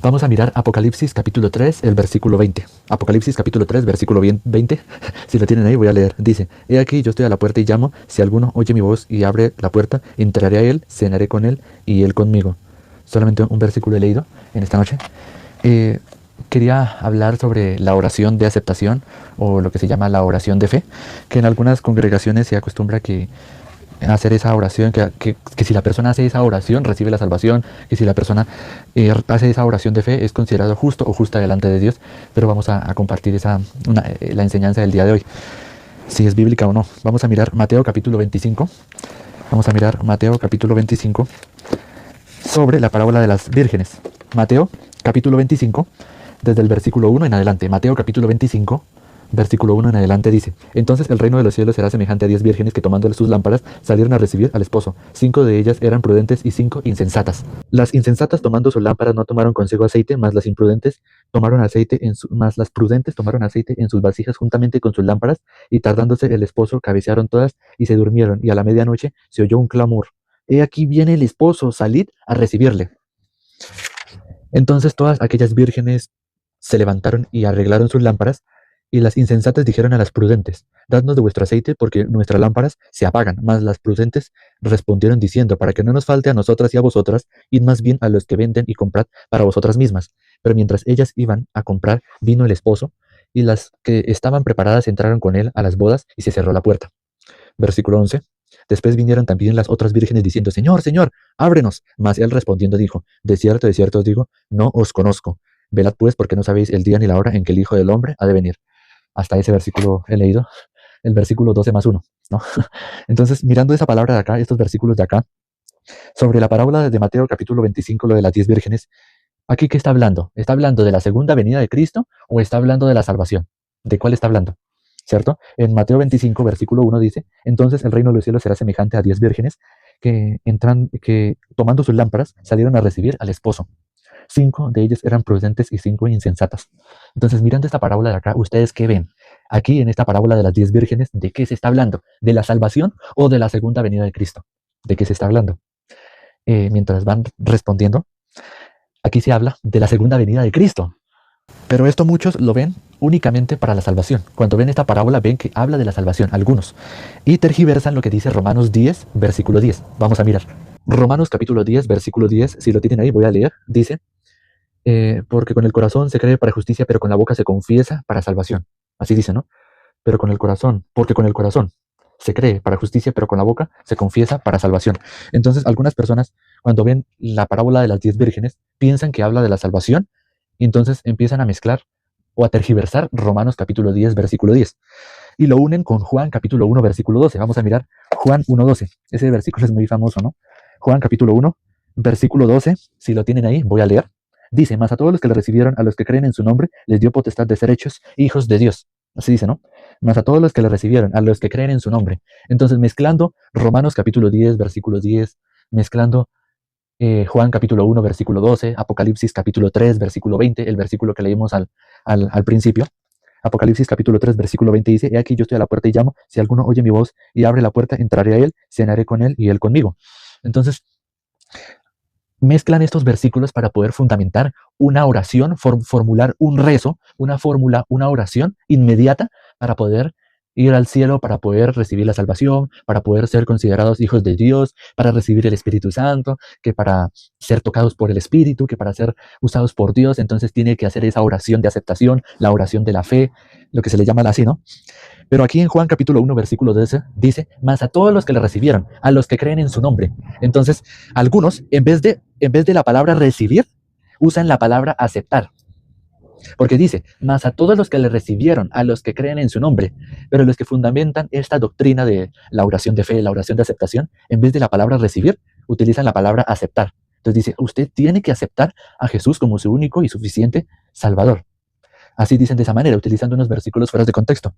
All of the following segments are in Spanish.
Vamos a mirar Apocalipsis capítulo 3, el versículo 20. Apocalipsis capítulo 3, versículo 20. Si lo tienen ahí, voy a leer. Dice: He aquí, yo estoy a la puerta y llamo. Si alguno oye mi voz y abre la puerta, entraré a él, cenaré con él y él conmigo. Solamente un versículo he leído en esta noche. Quería hablar sobre la oración de aceptación, o lo que se llama la oración de fe, que en algunas congregaciones se acostumbra que hacer esa oración, que si la persona hace esa oración recibe la salvación, que si la persona hace esa oración de fe es considerado justo o justa delante de Dios. Pero vamos a compartir la enseñanza del día de hoy, si es bíblica o no. Vamos a mirar Mateo capítulo 25. Vamos a mirar Mateo capítulo 25 sobre la parábola de las vírgenes. Mateo capítulo 25, desde el versículo 1 en adelante. Mateo capítulo 25, versículo 1 en adelante dice: Entonces el reino de los cielos será semejante a 10 vírgenes que, tomando sus lámparas, salieron a recibir al esposo. 5 de ellas eran prudentes y 5 insensatas. Las insensatas, tomando sus lámparas, no tomaron consigo aceite, mas las prudentes tomaron aceite en sus vasijas juntamente con sus lámparas, y tardándose el esposo, cabecearon todas y se durmieron. Y a la medianoche se oyó un clamor: He aquí viene el esposo, salid a recibirle. Entonces todas aquellas vírgenes se levantaron y arreglaron sus lámparas. Y las insensatas dijeron a las prudentes: Dadnos de vuestro aceite, porque nuestras lámparas se apagan. Mas las prudentes respondieron diciendo: Para que no nos falte a nosotras y a vosotras, id más bien a los que venden y comprad para vosotras mismas. Pero mientras ellas iban a comprar, vino el esposo, y las que estaban preparadas entraron con él a las bodas, y se cerró la puerta. Versículo 11. Después vinieron también las otras vírgenes diciendo: Señor, Señor, ábrenos. Mas él respondiendo dijo: de cierto os digo, no os conozco. Velad pues, porque no sabéis el día ni la hora en que el Hijo del Hombre ha de venir. Hasta ese versículo he leído, el versículo 12 más 1, ¿no? Entonces, mirando esa palabra de acá, estos versículos de acá, sobre la parábola de Mateo capítulo 25, lo de las 10 vírgenes, ¿aquí qué está hablando? ¿Está hablando de la segunda venida de Cristo o está hablando de la salvación? ¿De cuál está hablando? ¿Cierto? En Mateo 25, versículo 1 dice: Entonces el reino de los cielos será semejante a 10 vírgenes que tomando sus lámparas salieron a recibir al esposo. 5 de ellas eran prudentes y 5 insensatas. Entonces, mirando esta parábola de acá, ¿ustedes qué ven? Aquí en esta parábola de las 10 vírgenes, ¿de qué se está hablando? ¿De la salvación o de la segunda venida de Cristo? ¿De qué se está hablando? Mientras van respondiendo, aquí se habla de la segunda venida de Cristo. Pero esto muchos lo ven únicamente para la salvación. Cuando ven esta parábola ven que habla de la salvación, algunos. Y tergiversan lo que dice Romanos 10, versículo 10. Vamos a mirar. Romanos capítulo 10, versículo 10, si lo tienen ahí voy a leer. Dice: porque con el corazón se cree para justicia, pero con la boca se confiesa para salvación. Así dice, ¿no? Pero con el corazón, porque con el corazón se cree para justicia, pero con la boca se confiesa para salvación. Entonces, algunas personas, cuando ven la parábola de las 10 vírgenes, piensan que habla de la salvación, y entonces empiezan a mezclar o a tergiversar Romanos capítulo 10, versículo 10. Y lo unen con Juan capítulo 1, versículo 12. Vamos a mirar Juan 1, 12. Ese versículo es muy famoso, ¿no? Juan capítulo 1, versículo 12. Si lo tienen ahí, voy a leer. Dice: Mas a todos los que le recibieron, a los que creen en su nombre, les dio potestad de ser hechos hijos de Dios. Así dice, ¿no? Mas a todos los que le recibieron, a los que creen en su nombre. Entonces, mezclando Romanos capítulo 10, versículo 10, mezclando Juan capítulo 1, versículo 12, Apocalipsis capítulo 3, versículo 20, el versículo que leímos al principio. Apocalipsis capítulo 3, versículo 20 dice: He aquí yo estoy a la puerta y llamo. Si alguno oye mi voz y abre la puerta, entraré a él, cenaré con él y él conmigo. Entonces, mezclan estos versículos para poder fundamentar una oración, formular un rezo, una oración inmediata para poder ir al cielo, para poder recibir la salvación, para poder ser considerados hijos de Dios, para recibir el Espíritu Santo, que para ser tocados por el Espíritu, que para ser usados por Dios. Entonces tiene que hacer esa oración de aceptación, la oración de la fe, lo que se le llama así, ¿no? Pero aquí en Juan capítulo 1, versículo 12, dice: Mas a todos los que le recibieron, a los que creen en su nombre. Entonces, algunos, en vez de la palabra recibir, usan la palabra aceptar. Porque dice: Mas a todos los que le recibieron, a los que creen en su nombre. Pero los que fundamentan esta doctrina de la oración de fe, la oración de aceptación, en vez de la palabra recibir, utilizan la palabra aceptar. Entonces dice: usted tiene que aceptar a Jesús como su único y suficiente Salvador. Así dicen de esa manera, utilizando unos versículos fuera de contexto.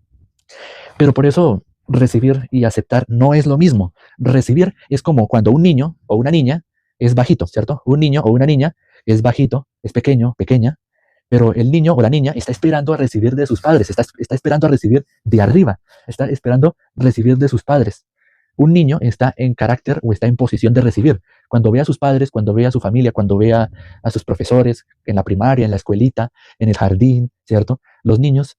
Pero por eso recibir y aceptar no es lo mismo. Recibir es como cuando un niño o una niña es bajito, ¿cierto? Un niño o una niña es bajito, es pequeño, pequeña, pero el niño o la niña está esperando a recibir de sus padres, está esperando a recibir de arriba, está esperando recibir de sus padres. Un niño está en carácter o está en posición de recibir. Cuando ve a sus padres, cuando ve a su familia, cuando ve a sus profesores en la primaria, en la escuelita, en el jardín, ¿cierto? Los niños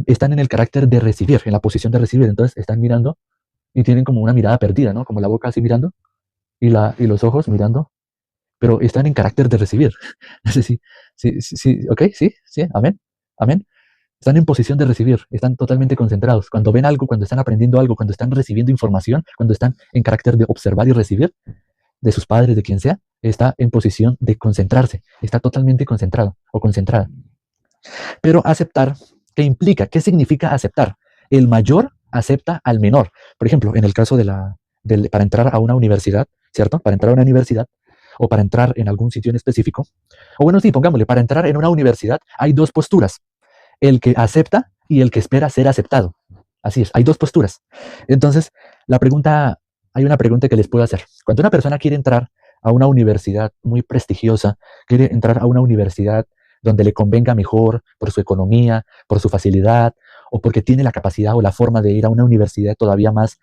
están en el carácter de recibir, en la posición de recibir. Entonces están mirando y tienen como una mirada perdida, ¿no? Como la boca así mirando y los ojos mirando, pero están en carácter de recibir. No sé si, ok, sí, amén, amén. Están en posición de recibir, están totalmente concentrados. Cuando ven algo, cuando están aprendiendo algo, cuando están recibiendo información, cuando están en carácter de observar y recibir de sus padres, de quien sea, está en posición de concentrarse, está totalmente concentrado o concentrada. Pero aceptar, ¿qué implica? ¿Qué significa aceptar? El mayor acepta al menor. Por ejemplo, en el caso para entrar a una universidad, ¿cierto? Para entrar a una universidad o para entrar en algún sitio en específico, o bueno, sí, pongámosle, para entrar en una universidad hay dos posturas, el que acepta y el que espera ser aceptado. Así es, hay dos posturas. Entonces, hay una pregunta que les puedo hacer. Cuando una persona quiere entrar a una universidad muy prestigiosa, quiere entrar a una universidad donde le convenga mejor por su economía, por su facilidad, o porque tiene la capacidad o la forma de ir a una universidad todavía más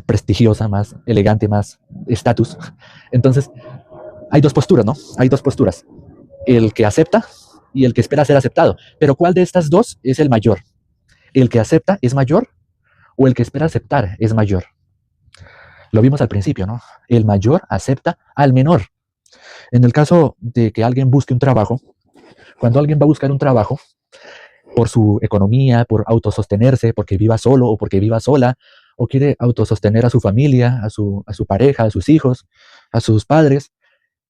prestigiosa, más elegante, más estatus. Entonces, hay dos posturas, ¿no? Hay dos posturas. El que acepta y el que espera ser aceptado. Pero ¿cuál de estas dos es el mayor? ¿El que acepta es mayor o el que espera aceptar es mayor? Lo vimos al principio, ¿no? El mayor acepta al menor. En el caso de que alguien busque un trabajo, cuando alguien va a buscar un trabajo, por su economía, por autosostenerse, porque viva solo o porque viva sola, o quiere autosostener a su familia, a su pareja, a sus hijos, a sus padres,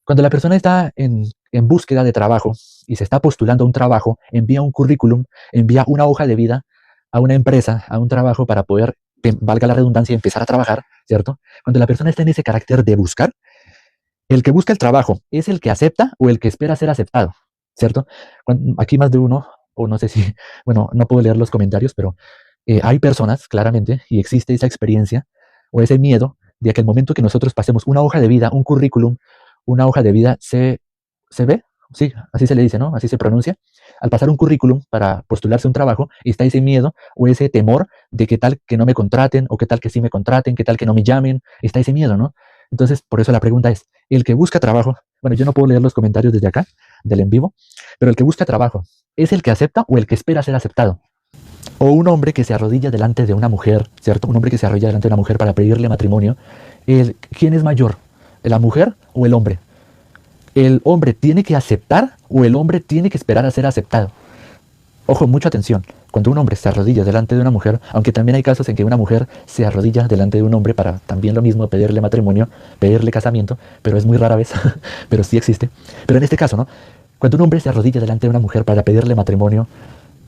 cuando la persona está en búsqueda de trabajo y se está postulando a un trabajo, envía un currículum, envía una hoja de vida a una empresa, a un trabajo para poder, valga la redundancia, empezar a trabajar, ¿cierto? Cuando la persona está en ese carácter de buscar, el que busca el trabajo es el que acepta o el que espera ser aceptado, ¿cierto? Aquí más de uno, o no sé si, bueno, no puedo leer los comentarios, pero hay personas, claramente, y existe esa experiencia o ese miedo de que al momento que nosotros pasemos una hoja de vida, un currículum, una hoja de vida se ve, sí, así se le dice, ¿no? Así se pronuncia. Al pasar un currículum para postularse a un trabajo, está ese miedo o ese temor de que tal que no me contraten, o que tal que sí me contraten, que tal que no me llamen, está ese miedo, ¿no? Entonces, por eso la pregunta es, el que busca trabajo, bueno, yo no puedo leer los comentarios desde acá, del en vivo, pero el que busca trabajo, ¿es el que acepta o el que espera ser aceptado? O un hombre que se arrodilla delante de una mujer, ¿cierto? Un hombre que se arrodilla delante de una mujer para pedirle matrimonio, ¿quién es mayor? ¿La mujer o el hombre? ¿El hombre tiene que aceptar o el hombre tiene que esperar a ser aceptado? Ojo, mucha atención. Cuando un hombre se arrodilla delante de una mujer, aunque también hay casos en que una mujer se arrodilla delante de un hombre para también lo mismo, pedirle matrimonio, pedirle casamiento, pero es muy rara vez, pero sí existe. Pero en este caso, ¿no? Cuando un hombre se arrodilla delante de una mujer para pedirle matrimonio,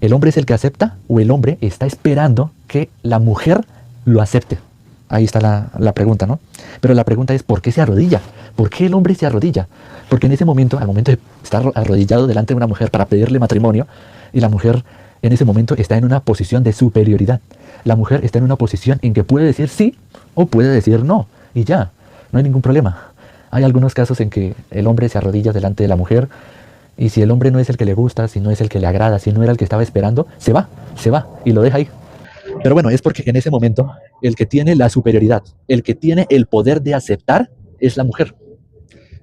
¿el hombre es el que acepta o el hombre está esperando que la mujer lo acepte? Ahí está la pregunta, ¿no? Pero la pregunta es, ¿por qué se arrodilla? ¿Por qué el hombre se arrodilla? Porque en ese momento, al momento de estar arrodillado delante de una mujer para pedirle matrimonio, y la mujer en ese momento está en una posición de superioridad. La mujer está en una posición en que puede decir sí o puede decir no, y ya, no hay ningún problema. Hay algunos casos en que el hombre se arrodilla delante de la mujer, y si el hombre no es el que le gusta, si no es el que le agrada, si no era el que estaba esperando, se va, y lo deja ahí. Pero bueno, es porque en ese momento el que tiene la superioridad, el que tiene el poder de aceptar es la mujer.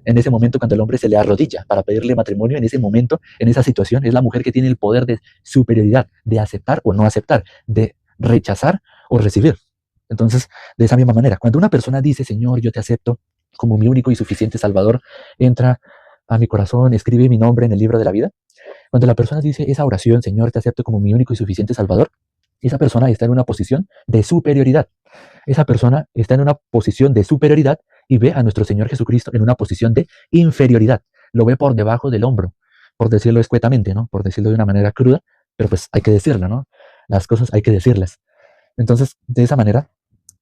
En ese momento, cuando el hombre se le arrodilla para pedirle matrimonio, en ese momento, en esa situación, es la mujer que tiene el poder de superioridad, de aceptar o no aceptar, de rechazar o recibir. Entonces, de esa misma manera, cuando una persona dice, Señor, yo te acepto como mi único y suficiente Salvador, entra a mi corazón, escribe mi nombre en el libro de la vida. Cuando la persona dice esa oración, Señor, te acepto como mi único y suficiente Salvador, esa persona está en una posición de superioridad. Esa persona está en una posición de superioridad y ve a nuestro Señor Jesucristo en una posición de inferioridad. Lo ve por debajo del hombro, por decirlo escuetamente, ¿no? Por decirlo de una manera cruda, pero pues hay que decirlo, ¿no? Las cosas hay que decirlas. Entonces, de esa manera,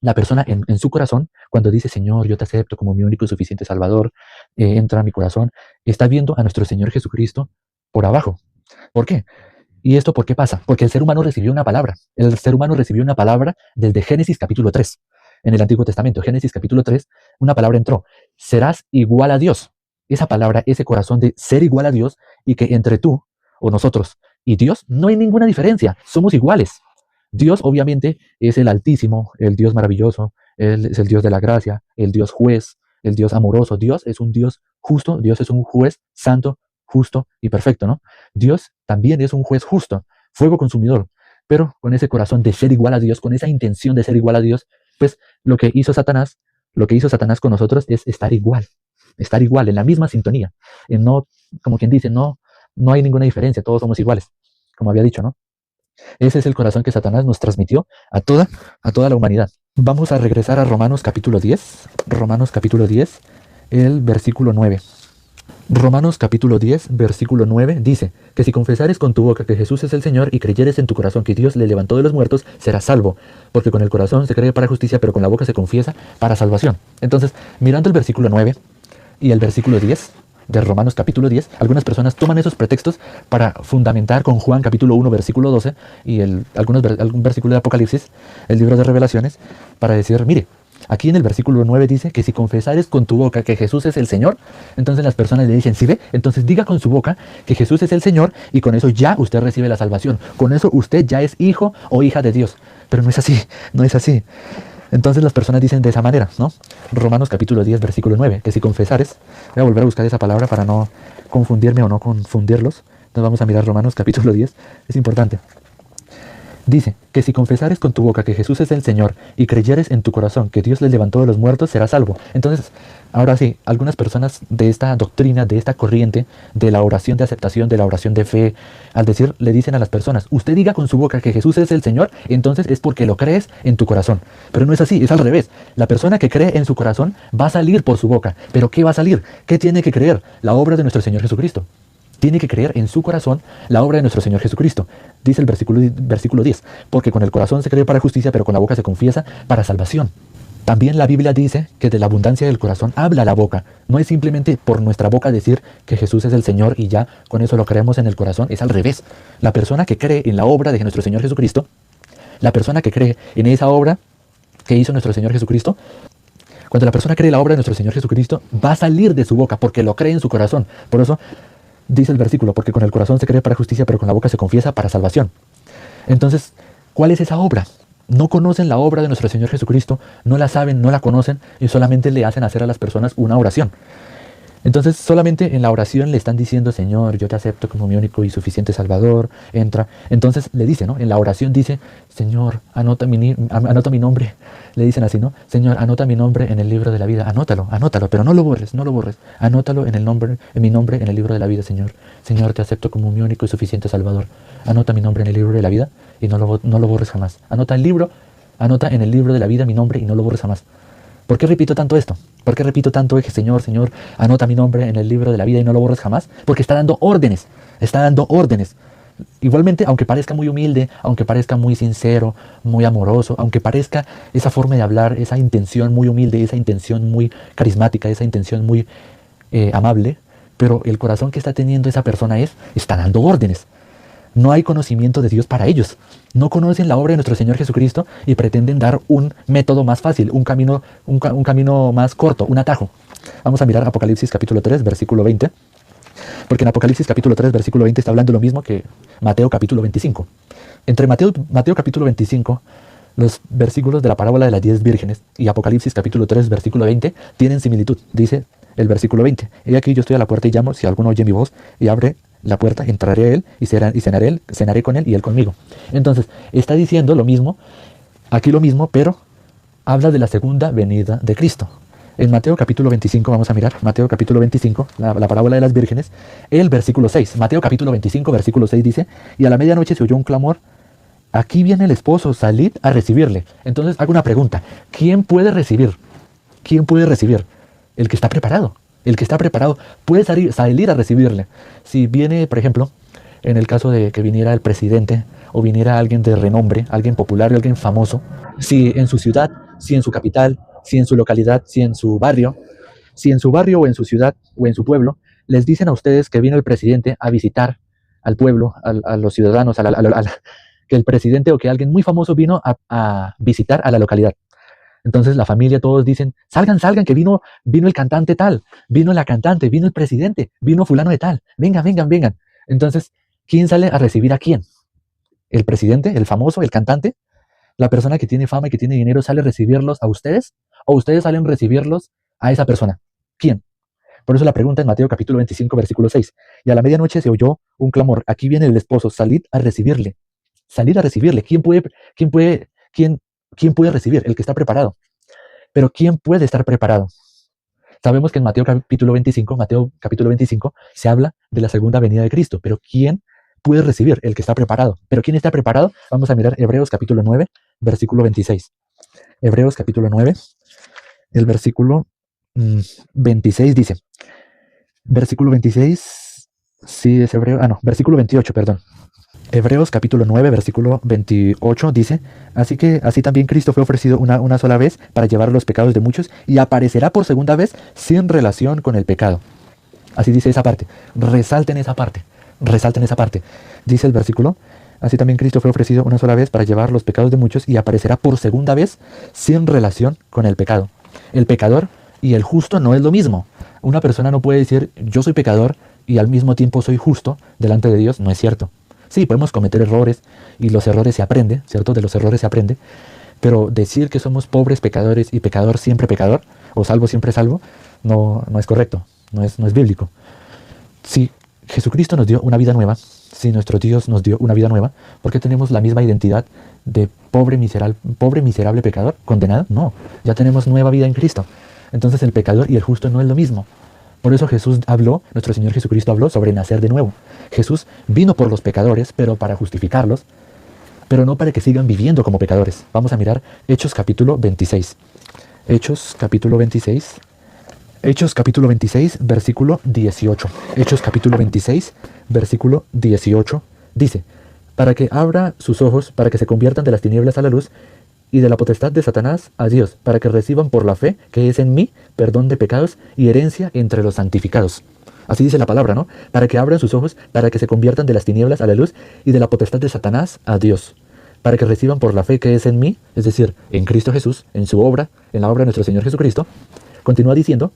la persona en su corazón, cuando dice, Señor, yo te acepto como mi único y suficiente Salvador, entra a mi corazón, está viendo a nuestro Señor Jesucristo por abajo. ¿Por qué? ¿Y esto por qué pasa? Porque el ser humano recibió una palabra. El ser humano recibió una palabra desde Génesis capítulo 3. En el Antiguo Testamento, Génesis capítulo 3, una palabra entró. Serás igual a Dios. Esa palabra, ese corazón de ser igual a Dios, y que entre tú o nosotros y Dios no hay ninguna diferencia. Somos iguales. Dios obviamente es el Altísimo, el Dios maravilloso, Él es el Dios de la gracia, el Dios juez, el Dios amoroso. Dios es un Dios justo, Dios es un juez santo, justo y perfecto, ¿no? Dios también es un juez justo, fuego consumidor, pero con ese corazón de ser igual a Dios, con esa intención de ser igual a Dios, pues lo que hizo Satanás con nosotros es estar igual, en la misma sintonía, en no, como quien dice, no hay ninguna diferencia, todos somos iguales, como había dicho, ¿no? Ese es el corazón que Satanás nos transmitió a toda la humanidad. Vamos a regresar a Romanos capítulo 10, Romanos capítulo 10, el versículo 9. Romanos capítulo 10, versículo 9 dice que si confesares con tu boca que Jesús es el Señor y creyeres en tu corazón que Dios le levantó de los muertos, serás salvo, porque con el corazón se cree para justicia, pero con la boca se confiesa para salvación. Entonces, mirando el versículo 9 y el versículo 10 de Romanos capítulo 10, algunas personas toman esos pretextos para fundamentar con Juan capítulo 1, versículo 12 y algún versículo de Apocalipsis, el libro de Revelaciones, para decir, mire, aquí en el versículo 9 dice que si confesares con tu boca que Jesús es el Señor, entonces las personas le dicen, ¿sí ve? Entonces diga con su boca que Jesús es el Señor y con eso ya usted recibe la salvación. Con eso usted ya es hijo o hija de Dios. Pero no es así, no es así. Entonces las personas dicen de esa manera, ¿no? Romanos capítulo 10, versículo 9, que si confesares, voy a volver a buscar esa palabra para no confundirme o no confundirlos. Entonces vamos a mirar Romanos capítulo 10, es importante. Dice que si confesares con tu boca que Jesús es el Señor y creyeres en tu corazón que Dios le levantó de los muertos, serás salvo. Entonces, ahora sí, algunas personas de esta doctrina, de esta corriente, de la oración de aceptación, de la oración de fe, al decir, le dicen a las personas, usted diga con su boca que Jesús es el Señor, entonces es porque lo crees en tu corazón. Pero no es así, es al revés. La persona que cree en su corazón va a salir por su boca. ¿Pero qué va a salir? ¿Qué tiene que creer? La obra de nuestro Señor Jesucristo. Tiene que creer en su corazón la obra de nuestro Señor Jesucristo. Dice el versículo 10, porque con el corazón se cree para justicia, pero con la boca se confiesa para salvación. También la Biblia dice que de la abundancia del corazón habla la boca. No es simplemente por nuestra boca decir que Jesús es el Señor y ya con eso lo creemos en el corazón, es al revés. La persona que cree en la obra de nuestro Señor Jesucristo, la persona que cree en esa obra que hizo nuestro Señor Jesucristo, cuando la persona cree en la obra de nuestro Señor Jesucristo, va a salir de su boca porque lo cree en su corazón. Por eso dice el versículo, porque con el corazón se cree para justicia, pero con la boca se confiesa para salvación. Entonces, ¿cuál es esa obra? No conocen la obra de nuestro Señor Jesucristo, no la saben, no la conocen y solamente le hacen hacer a las personas una oración. Entonces solamente en la oración le están diciendo, Señor, yo te acepto como mi único y suficiente Salvador, entra. Entonces le dice, ¿no? En la oración dice, Señor, anota mi nombre. Le dicen así, ¿no? Señor, anota mi nombre en el libro de la vida. Anótalo, pero no lo borres, no lo borres. Anótalo en mi nombre en el libro de la vida, Señor. Señor, te acepto como mi único y suficiente Salvador. Anota mi nombre en el libro de la vida y no lo borres jamás. Anota en el libro de la vida mi nombre y no lo borres jamás. ¿Por qué repito tanto esto? ¿Por qué repito tanto que Señor, anota mi nombre en el libro de la vida y no lo borres jamás? Porque está dando órdenes, Igualmente, aunque parezca muy humilde, aunque parezca muy sincero, muy amoroso, aunque parezca esa forma de hablar, esa intención muy humilde, esa intención muy carismática, esa intención muy amable, pero el corazón que está teniendo esa persona está dando órdenes. No hay conocimiento de Dios para ellos. No conocen la obra de nuestro Señor Jesucristo y pretenden dar un método más fácil, un camino más corto, un atajo. Vamos a mirar Apocalipsis capítulo 3, versículo 20. Porque en Apocalipsis capítulo 3, versículo 20 está hablando lo mismo que Mateo capítulo 25. Entre Mateo capítulo 25, los versículos de la parábola de las 10 vírgenes y Apocalipsis capítulo 3, versículo 20 tienen similitud. Dice el versículo 20, he aquí yo estoy a la puerta y llamo, si alguno oye mi voz y abre la puerta, entraré a él y cenaré con él y él conmigo. Entonces, está diciendo lo mismo, aquí lo mismo, pero habla de la segunda venida de Cristo. En Mateo capítulo 25, vamos a mirar, Mateo capítulo 25, la parábola de las vírgenes, el versículo 6. Mateo capítulo 25, versículo 6 dice, y a la medianoche se oyó un clamor, aquí viene el esposo, salid a recibirle. Entonces hago una pregunta, ¿quién puede recibir? ¿Quién puede recibir? El que está preparado. El que está preparado puede salir a recibirle. Si viene, por ejemplo, en el caso de que viniera el presidente o viniera alguien de renombre, alguien popular, alguien famoso, si en su ciudad, si en su capital, si en su localidad, si en su barrio o en su ciudad o en su pueblo, les dicen a ustedes que vino el presidente a visitar al pueblo, a los ciudadanos, que el presidente o que alguien muy famoso vino a visitar a la localidad. Entonces la familia, todos dicen, salgan, que vino el cantante tal, vino la cantante, vino el presidente, vino fulano de tal, vengan. Entonces, ¿quién sale a recibir a quién? ¿El presidente, el famoso, el cantante? ¿La persona que tiene fama y que tiene dinero sale a recibirlos a ustedes? ¿O ustedes salen a recibirlos a esa persona. ¿Quién? Por eso la pregunta en Mateo capítulo 25, versículo 6. Y a la medianoche se oyó un clamor. Aquí viene el esposo. Salid a recibirle. Salid a recibirle. ¿Quién puede recibir? El que está preparado. Pero ¿quién puede estar preparado? Sabemos que en Mateo capítulo 25 se habla de la segunda venida de Cristo. Pero ¿quién puede recibir? El que está preparado. ¿Pero quién está preparado? Vamos a mirar Hebreos capítulo 9, versículo 26. Hebreos capítulo 9, el versículo 26 dice, versículo 26, sí es hebreo, versículo 28, perdón. Hebreos capítulo 9, versículo 28 dice, así también Cristo fue ofrecido una sola vez para llevar los pecados de muchos y aparecerá por segunda vez sin relación con el pecado. Así dice esa parte. Resalten esa parte. Dice el versículo, así también Cristo fue ofrecido una sola vez para llevar los pecados de muchos y aparecerá por segunda vez sin relación con el pecado. El pecador y el justo no es lo mismo. Una persona no puede decir, yo soy pecador y al mismo tiempo soy justo delante de Dios. No es cierto. Sí, podemos cometer errores y los errores se aprende, ¿cierto? De los errores se aprende. Pero decir que somos pobres pecadores y pecador siempre pecador, o salvo siempre salvo, no es correcto, no es bíblico. Si Jesucristo nos dio una vida nueva, si nuestro Dios nos dio una vida nueva, ¿por qué tenemos la misma identidad de pobre miserable pecador condenado? No, ya tenemos nueva vida en Cristo. Entonces el pecador y el justo no es lo mismo. Por eso nuestro Señor Jesucristo habló sobre nacer de nuevo. Jesús vino por los pecadores, pero para justificarlos, pero no para que sigan viviendo como pecadores. Vamos a mirar Hechos capítulo 26. Hechos capítulo 26, versículo 18. Hechos capítulo 26, versículo 18 dice, para que abra sus ojos, para que se conviertan de las tinieblas a la luz y de la potestad de Satanás a Dios, para que reciban por la fe que es en mí perdón de pecados y herencia entre los santificados. Así dice la palabra, ¿no? Para que abran sus ojos, para que se conviertan de las tinieblas a la luz y de la potestad de Satanás a Dios, para que reciban por la fe que es en mí, es decir, en Cristo Jesús, en su obra, en la obra de nuestro Señor Jesucristo. Continúa diciendo,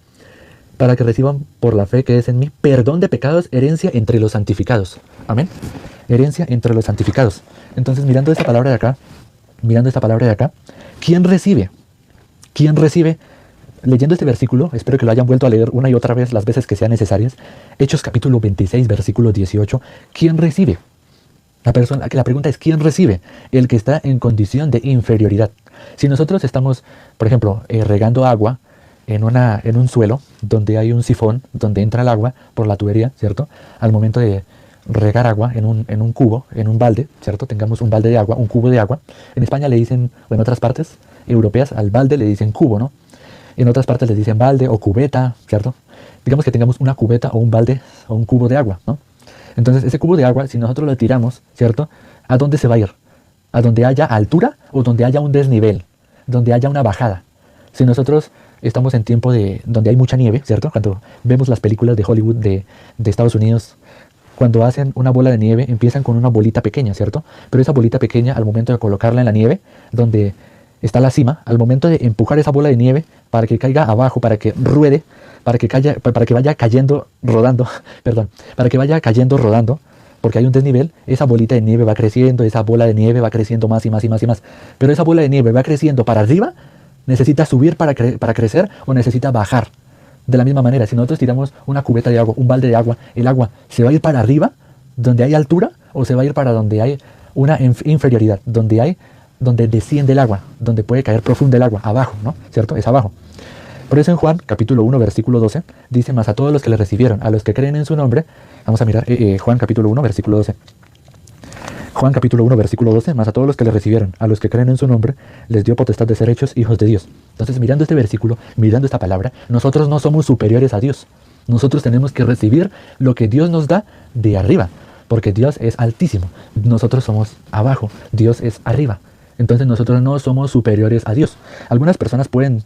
para que reciban por la fe que es en mí perdón de pecados, herencia entre los santificados. Amén. Herencia entre los santificados. Entonces, mirando esta palabra de acá, ¿quién recibe? ¿Quién recibe? Leyendo este versículo, espero que lo hayan vuelto a leer una y otra vez las veces que sean necesarias. Hechos capítulo 26, versículo 18. ¿Quién recibe? La pregunta es, ¿quién recibe? El que está en condición de inferioridad. Si nosotros estamos, por ejemplo, regando agua en un suelo donde hay un sifón, donde entra el agua por la tubería, ¿cierto? Al momento de regar agua en un cubo, en un balde, ¿cierto? Tengamos un balde de agua, un cubo de agua. En España le dicen, o en otras partes europeas, al balde le dicen cubo, ¿no? En otras partes les dicen balde o cubeta, ¿cierto? Digamos que tengamos una cubeta o un balde o un cubo de agua, ¿no? Entonces ese cubo de agua, si nosotros lo tiramos, ¿cierto? ¿A dónde se va a ir? ¿A donde haya altura o donde haya un desnivel? Donde haya una bajada. Si nosotros estamos en tiempo donde hay mucha nieve, ¿cierto? Cuando vemos las películas de Hollywood de Estados Unidos, cuando hacen una bola de nieve, empiezan con una bolita pequeña, ¿cierto? Pero esa bolita pequeña, al momento de colocarla en la nieve, donde está la cima, al momento de empujar esa bola de nieve para que caiga abajo, para que ruede, para que vaya cayendo rodando, para que vaya cayendo rodando, porque hay un desnivel, esa bolita de nieve va creciendo, esa bola de nieve va creciendo más y más y más y más. Pero esa bola de nieve va creciendo para arriba, necesita subir para crecer o necesita bajar. De la misma manera, si nosotros tiramos una cubeta de agua, un balde de agua, el agua se va a ir para arriba, donde hay altura, o se va a ir para donde hay una inferioridad, donde desciende el agua, donde puede caer profundo el agua, abajo, ¿no? ¿Cierto? Es abajo. Por eso en Juan, capítulo 1, versículo 12, dice, mas a todos los que le recibieron, a los que creen en su nombre, vamos a mirar Juan capítulo 1, versículo 12. Juan capítulo 1, versículo 12, mas a todos los que le recibieron, a los que creen en su nombre, les dio potestad de ser hechos hijos de Dios. Entonces, mirando este versículo, mirando esta palabra, nosotros no somos superiores a Dios. Nosotros tenemos que recibir lo que Dios nos da de arriba, porque Dios es altísimo. Nosotros somos abajo, Dios es arriba. Entonces nosotros no somos superiores a Dios. Algunas personas pueden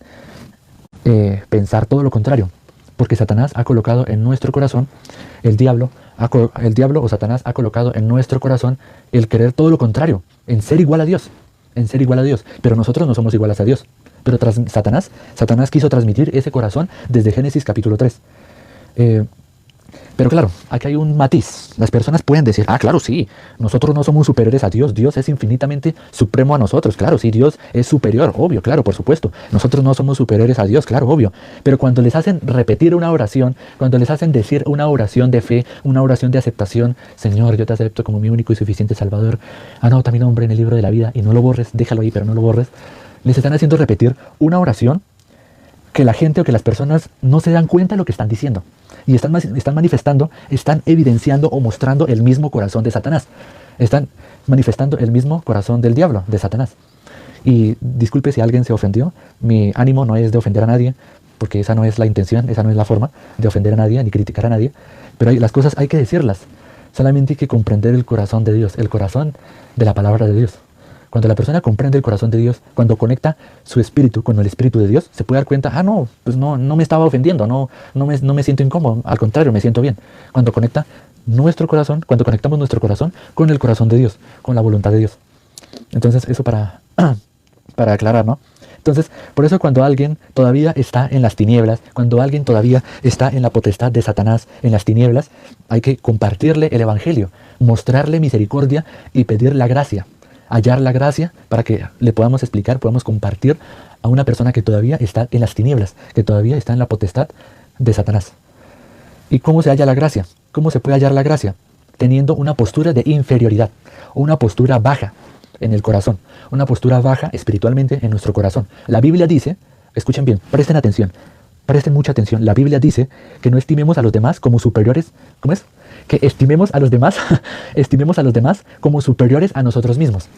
pensar todo lo contrario, porque Satanás ha colocado en nuestro corazón, el diablo o Satanás ha colocado en nuestro corazón el querer todo lo contrario, en ser igual a Dios, pero nosotros no somos iguales a Dios. Pero Satanás quiso transmitir ese corazón desde Génesis capítulo 3. Pero claro, aquí hay un matiz. Las personas pueden decir, ah, claro, sí, nosotros no somos superiores a Dios. Dios es infinitamente supremo a nosotros. Claro, sí, Dios es superior, obvio, claro, por supuesto. Nosotros no somos superiores a Dios, claro, obvio. Pero cuando les hacen repetir una oración, cuando les hacen decir una oración de fe, una oración de aceptación, Señor, yo te acepto como mi único y suficiente Salvador, anota mi nombre en el libro de la vida y no lo borres, déjalo ahí, pero no lo borres, les están haciendo repetir una oración que la gente o que las personas no se dan cuenta de lo que están diciendo. Y están manifestando, están evidenciando o mostrando el mismo corazón de Satanás. Están manifestando el mismo corazón del diablo, de Satanás. Y disculpe si alguien se ofendió, mi ánimo no es de ofender a nadie, porque esa no es la intención, esa no es la forma de ofender a nadie ni criticar a nadie. Pero las cosas hay que decirlas. Solamente hay que comprender el corazón de Dios, el corazón de la palabra de Dios. Cuando la persona comprende el corazón de Dios, cuando conecta su espíritu con el espíritu de Dios, se puede dar cuenta, ah, no, pues no me estaba ofendiendo, no me siento incómodo, al contrario, me siento bien. Cuando conecta nuestro corazón, cuando conectamos nuestro corazón con el corazón de Dios, con la voluntad de Dios. Entonces, eso para aclarar, ¿no? Entonces, por eso cuando alguien todavía está en las tinieblas, cuando alguien todavía está en la potestad de Satanás, en las tinieblas, hay que compartirle el evangelio, mostrarle misericordia y pedir la gracia. Hallar la gracia para que le podamos explicar, podamos compartir a una persona que todavía está en las tinieblas, que todavía está en la potestad de Satanás. ¿Y cómo se halla la gracia? ¿Cómo se puede hallar la gracia? Teniendo una postura de inferioridad, o una postura baja en el corazón, una postura baja espiritualmente en nuestro corazón. La Biblia dice, escuchen bien, presten atención, presten mucha atención, la Biblia dice que no estimemos a los demás como superiores, ¿cómo es? Que estimemos a los demás, estimemos a los demás como superiores a nosotros mismos.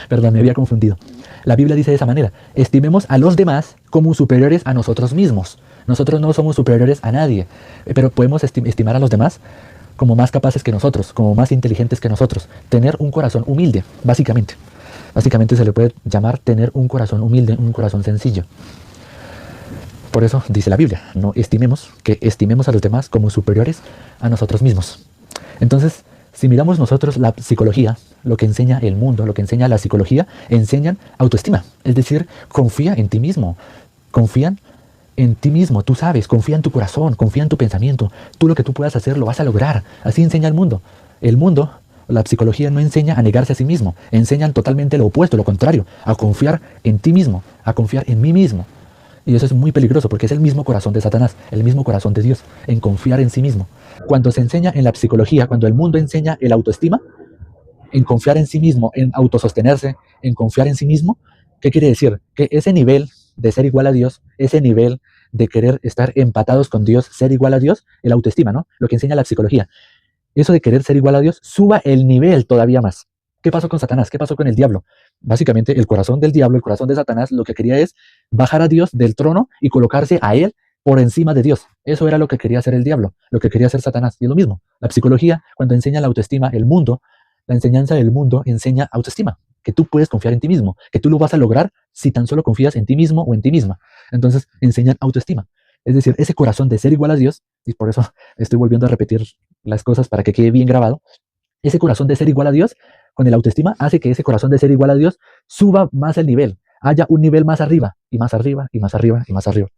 Perdón, me había confundido. La Biblia dice de esa manera, estimemos a los demás como superiores a nosotros mismos. Nosotros no somos superiores a nadie, pero podemos estimar a los demás como más capaces que nosotros, como más inteligentes que nosotros. Tener un corazón humilde, básicamente. Básicamente se le puede llamar tener un corazón humilde, un corazón sencillo. Por eso dice la Biblia, no estimemos, que estimemos a los demás como superiores a nosotros mismos. Entonces, si miramos nosotros la psicología, lo que enseña el mundo, lo que enseña la psicología, enseñan autoestima. Es decir, confía en ti mismo, confían en ti mismo, tú sabes, confía en tu corazón, confía en tu pensamiento. Tú lo que tú puedas hacer lo vas a lograr. Así enseña el mundo. El mundo, la psicología no enseña a negarse a sí mismo, enseñan totalmente lo opuesto, lo contrario, a confiar en ti mismo, a confiar en mí mismo. Y eso es muy peligroso porque es el mismo corazón de Satanás, el mismo corazón de Dios, en confiar en sí mismo. Cuando se enseña en la psicología, cuando el mundo enseña el autoestima, en confiar en sí mismo, en autosostenerse, en confiar en sí mismo, ¿qué quiere decir? Que ese nivel de ser igual a Dios, ese nivel de querer estar empatados con Dios, ser igual a Dios, el autoestima, ¿no? Lo que enseña la psicología. Eso de querer ser igual a Dios, suba el nivel todavía más. ¿Qué pasó con Satanás? ¿Qué pasó con el diablo? Básicamente, el corazón del diablo, el corazón de Satanás, lo que quería es bajar a Dios del trono y colocarse a él por encima de Dios. Eso era lo que quería hacer el diablo, lo que quería hacer Satanás. Y es lo mismo. La psicología, cuando enseña la autoestima, el mundo, la enseñanza del mundo enseña autoestima, que tú puedes confiar en ti mismo, que tú lo vas a lograr si tan solo confías en ti mismo o en ti misma. Entonces, enseñan autoestima. Es decir, ese corazón de ser igual a Dios, y por eso estoy volviendo a repetir las cosas para que quede bien grabado, ese corazón de ser igual a Dios, con el autoestima, hace que ese corazón de ser igual a Dios suba más el nivel, haya un nivel más arriba, y más arriba, y más arriba, y más arriba.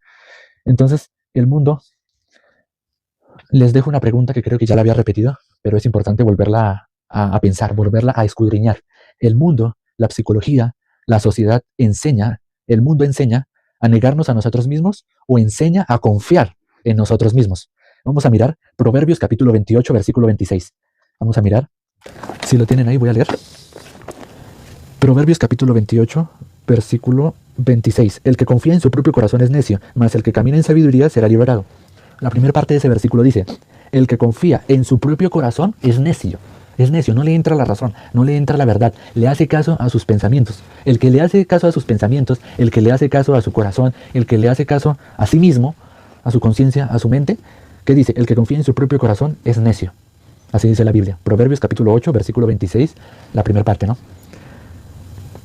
Entonces, el mundo, les dejo una pregunta que creo que ya la había repetido, pero es importante volverla a pensar, volverla a escudriñar. El mundo, la psicología, la sociedad enseña, el mundo enseña a negarnos a nosotros mismos o enseña a confiar en nosotros mismos. Vamos a mirar Proverbios capítulo 28, versículo 26. Vamos a mirar. Si lo tienen ahí, voy a leer. Proverbios capítulo 28, versículo 26. El que confía en su propio corazón es necio, mas el que camina en sabiduría será liberado. La primera parte de ese versículo dice, el que confía en su propio corazón es necio. Es necio, no le entra la razón, no le entra la verdad, le hace caso a sus pensamientos. El que le hace caso a sus pensamientos, el que le hace caso a su corazón, el que le hace caso a sí mismo, a su conciencia, a su mente, ¿qué dice? El que confía en su propio corazón es necio. Así dice la Biblia. Proverbios capítulo 8, versículo 26, la primera parte, ¿no?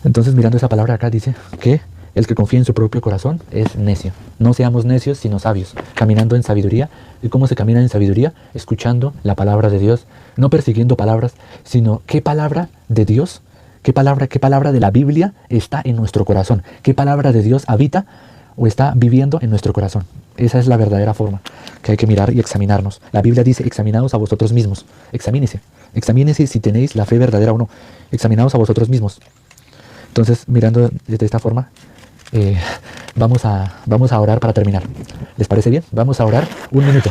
Entonces, mirando esa palabra acá, dice que el que confía en su propio corazón es necio. No seamos necios, sino sabios, caminando en sabiduría. ¿Y cómo se camina en sabiduría? Escuchando la palabra de Dios, no persiguiendo palabras, sino qué palabra de Dios, qué palabra de la Biblia está en nuestro corazón, qué palabra de Dios habita o está viviendo en nuestro corazón. Esa es la verdadera forma que hay que mirar y examinarnos. La Biblia dice, examinaos a vosotros mismos. Examínese. Examínese si tenéis la fe verdadera o no. Examinaos a vosotros mismos. Entonces, mirando de esta forma, eh, vamos a orar para terminar. ¿Les parece bien? Vamos a orar un minuto.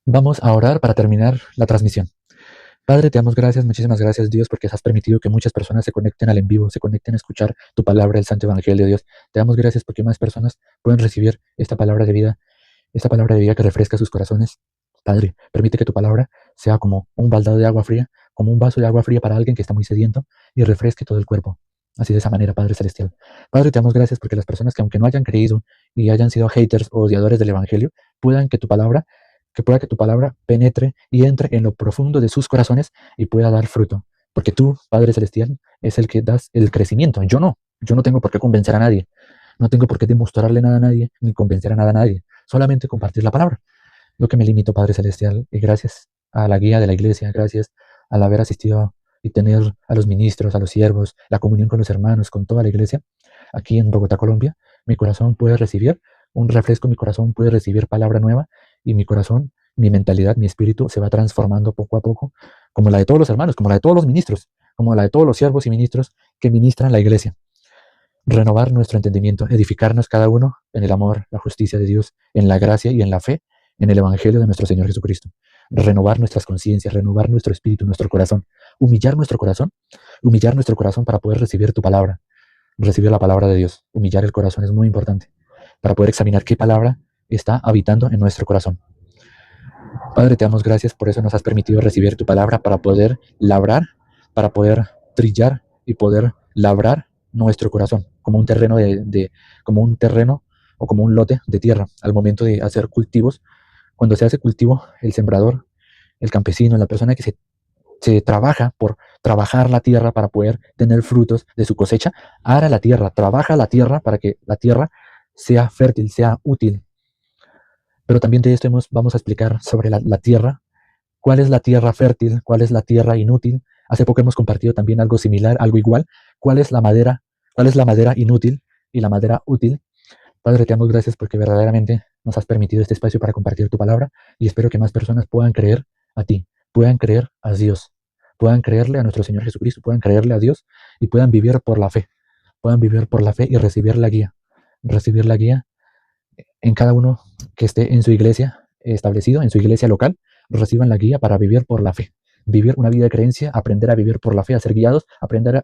Vamos a orar para terminar la transmisión. Padre, te damos gracias, muchísimas gracias, Dios, porque has permitido que muchas personas se conecten al en vivo, se conecten a escuchar tu palabra, el Santo Evangelio de Dios. Te damos gracias porque más personas pueden recibir esta palabra de vida que refresca sus corazones. Padre, permite que tu palabra sea como un baldado de agua fría, como un vaso de agua fría para alguien que está muy sediento y refresque todo el cuerpo. Así de esa manera, Padre Celestial. Padre, te damos gracias porque las personas que aunque no hayan creído y hayan sido haters o odiadores del Evangelio, pueda que tu palabra penetre y entre en lo profundo de sus corazones y pueda dar fruto. Porque tú, Padre Celestial, es el que das el crecimiento. Yo no tengo por qué convencer a nadie. No tengo por qué demostrarle nada a nadie, ni convencer a nada a nadie. Solamente compartir la palabra. Lo que me limito, Padre Celestial, y gracias a la guía de la iglesia, gracias al haber asistido y tener a los ministros, a los siervos, la comunión con los hermanos, con toda la iglesia, aquí en Bogotá, Colombia, mi corazón puede recibir un refresco, mi corazón puede recibir palabra nueva, y mi corazón, mi mentalidad, mi espíritu se va transformando poco a poco, como la de todos los hermanos, como la de todos los ministros, como la de todos los siervos y ministros que ministran la iglesia. Renovar nuestro entendimiento, edificarnos cada uno en el amor, la justicia de Dios, en la gracia y en la fe, en el Evangelio de nuestro Señor Jesucristo. Renovar nuestras conciencias, renovar nuestro espíritu, nuestro corazón, humillar nuestro corazón para poder recibir tu palabra, recibir la palabra de Dios. Humillar el corazón es muy importante para poder examinar qué palabra está habitando en nuestro corazón. Padre, te damos gracias, por eso nos has permitido recibir tu palabra para poder labrar, para poder trillar y poder labrar nuestro corazón como un terreno como un terreno o como un lote de tierra al momento de hacer cultivos. Cuando se hace cultivo, el sembrador, el campesino, la persona que se trabaja por trabajar la tierra para poder tener frutos de su cosecha, ara la tierra, trabaja la tierra para que la tierra sea fértil, sea útil. Pero también de esto vamos a explicar sobre la tierra, cuál es la tierra fértil, cuál es la tierra inútil. Hace poco hemos compartido también algo similar, algo igual. ¿Cuál es la madera inútil y la madera útil? Padre, te damos gracias porque verdaderamente nos has permitido este espacio para compartir tu palabra, y espero que más personas puedan creer a ti, puedan creer a Dios, puedan creerle a nuestro Señor Jesucristo, puedan creerle a Dios y puedan vivir por la fe, y recibir la guía en cada uno que esté en su iglesia establecido, en su iglesia local, reciban la guía para vivir por la fe, vivir una vida de creencia, aprender a vivir por la fe, a ser guiados, aprender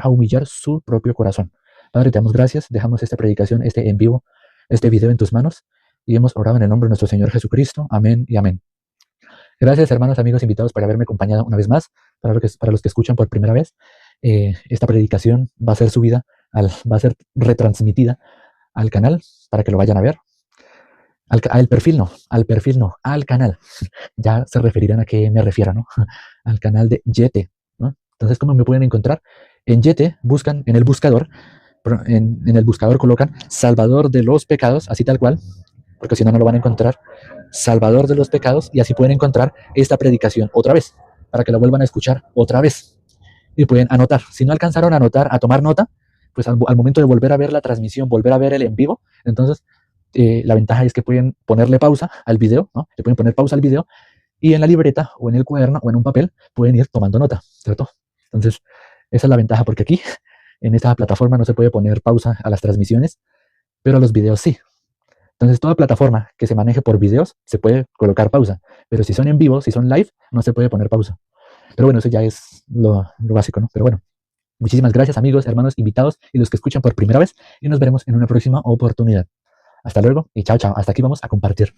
a humillar su propio corazón. Padre, te damos gracias, dejamos esta predicación, este en vivo, este video en tus manos, y hemos orado en el nombre de nuestro Señor Jesucristo. Amén y amén. Gracias, hermanos, amigos, invitados, por haberme acompañado una vez más. Para los que escuchan por primera vez, esta predicación va a ser subida, va a ser retransmitida al canal para que lo vayan a ver. Al perfil no, al canal. Ya se referirán a qué me refiero, ¿no? Al canal de Yete, ¿no? Entonces, ¿cómo me pueden encontrar? En Yete buscan en el buscador, colocan Salvador de los pecados, así tal cual, porque si no, no lo van a encontrar. Salvador de los pecados, y así pueden encontrar esta predicación otra vez, para que la vuelvan a escuchar otra vez. Y pueden anotar. Si no alcanzaron a anotar, a tomar nota, pues al momento de volver a ver la transmisión, volver a ver el en vivo, entonces la ventaja es que pueden ponerle pausa al video, ¿no? Le pueden poner pausa al video, y en la libreta o en el cuaderno o en un papel pueden ir tomando nota, ¿cierto? Entonces, esa es la ventaja, porque aquí, en esta plataforma, no se puede poner pausa a las transmisiones, pero a los videos sí. Entonces, toda plataforma que se maneje por videos se puede colocar pausa, pero si son en vivo, si son live, no se puede poner pausa. Pero bueno, eso ya es lo básico, ¿no? Pero bueno, muchísimas gracias, amigos, hermanos, invitados y los que escuchan por primera vez, y nos veremos en una próxima oportunidad. Hasta luego y chao, chao. Hasta aquí vamos a compartir.